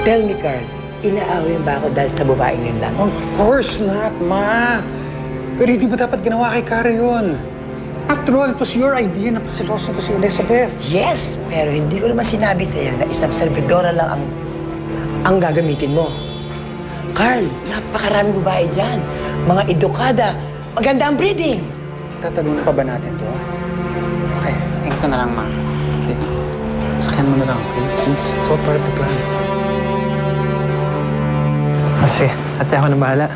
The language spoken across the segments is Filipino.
Tell me, Carl, inaaway ba ako dahil sa babaeng yun lang? Of course not, Ma. Pero hindi ba dapat ginawa kay Kara yun? After all, it was your idea na pasiloso ko si Elizabeth. Yes, pero hindi ko naman sinabi sa'yo na isang servidora lang ang gagamitin mo. Carl, napakaraming babae dyan. Mga edukada, maganda ang breeding. Tatalunan pa ba natin to? Okay, ito na lang, Ma. Okay? Sakyan mo na lang, okay? Please, it's all part of the plan. Kasi, ate ako na bahala.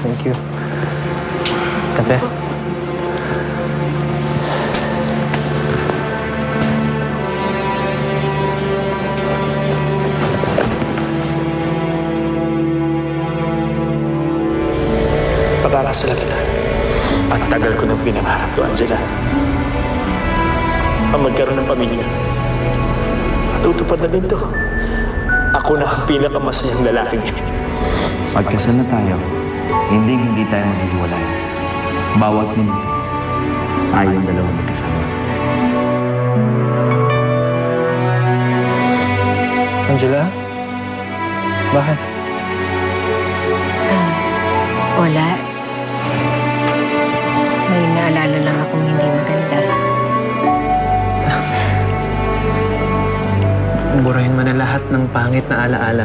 Thank you. Ate. Pag-arasala kita. Ang tagal ko nang pinangarap to, Angela. Ang magkaroon ng pamilya. Matutupad na din to. Ako na ang pinakamasayang lalaking yan. Pagkasal na tayo, hindi tayo maghihiwalay. Bawat minuto, tayong dalawang magkasama. Angela? Bakit? Wala. May naalala lang akong hindi maganda. Burahin mo na lahat ng pangit na alaala.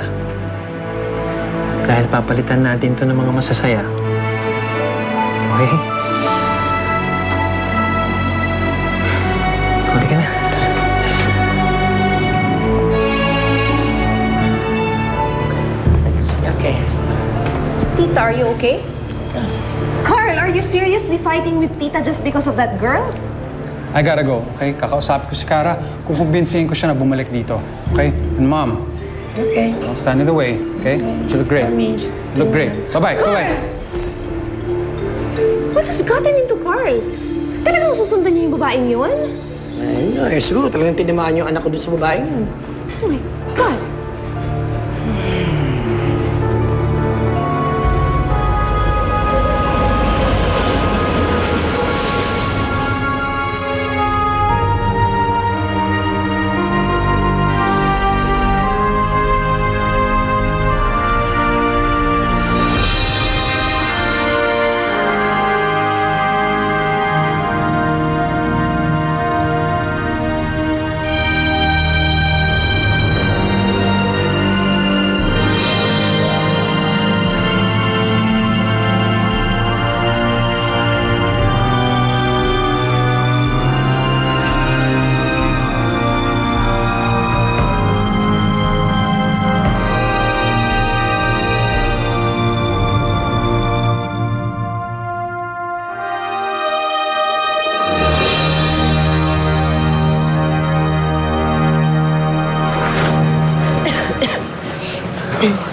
Dahil papalitan natin to ng mga masasaya. Okay? Huli ka na. Okay. Tita, are you okay? Carl, are you seriously fighting with Tita just because of that girl? I gotta go, okay? Kakausap ko si Kara. Kukumbinsihin ko siya na bumalik dito, okay? And Mom, Okay. I'll stand in the way, okay? You look great. Promise. Look great. Bye-bye. Bye-bye. What has gotten into Carl? Talagang susundan niya yung babaeng yun? Ay, siguro talagang tinamaan yung anak ko dun sa babaeng yun. Oh my God!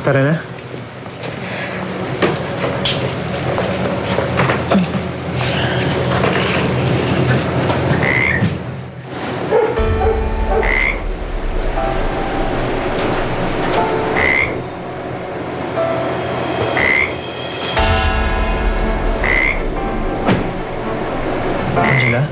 Tara na. Angela?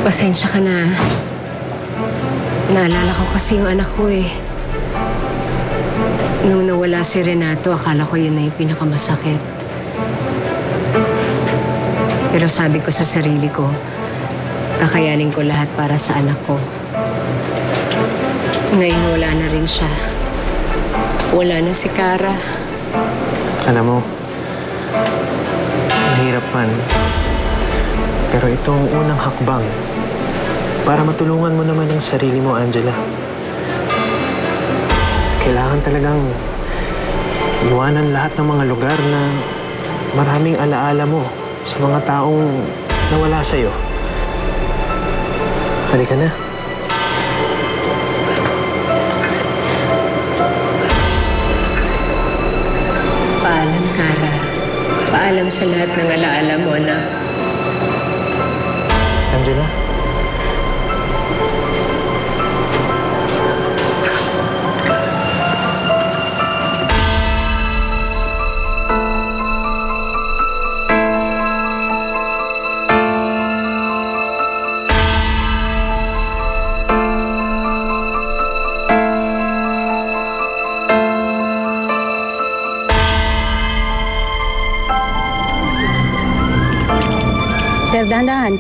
Pasensya ka na. Naalala ko kasi yung anak ko eh. Nung nawala si Renato, akala ko yun na yung pinakamasakit. Pero sabi ko sa sarili ko, kakayanin ko lahat para sa anak ko. Ngayon wala na rin siya. Wala na si Kara. Alam mo, mahirap man. Pero ito ang unang hakbang para matulungan mo naman ang sarili mo, Angela. Kailangan talagang iwanan lahat ng mga lugar na maraming alaala mo sa mga taong nawala sa'yo. Halika na. Paalam, Kara. Paalam sa lahat ng alaala mo, anak. Angela? Sir, dahan-dahan.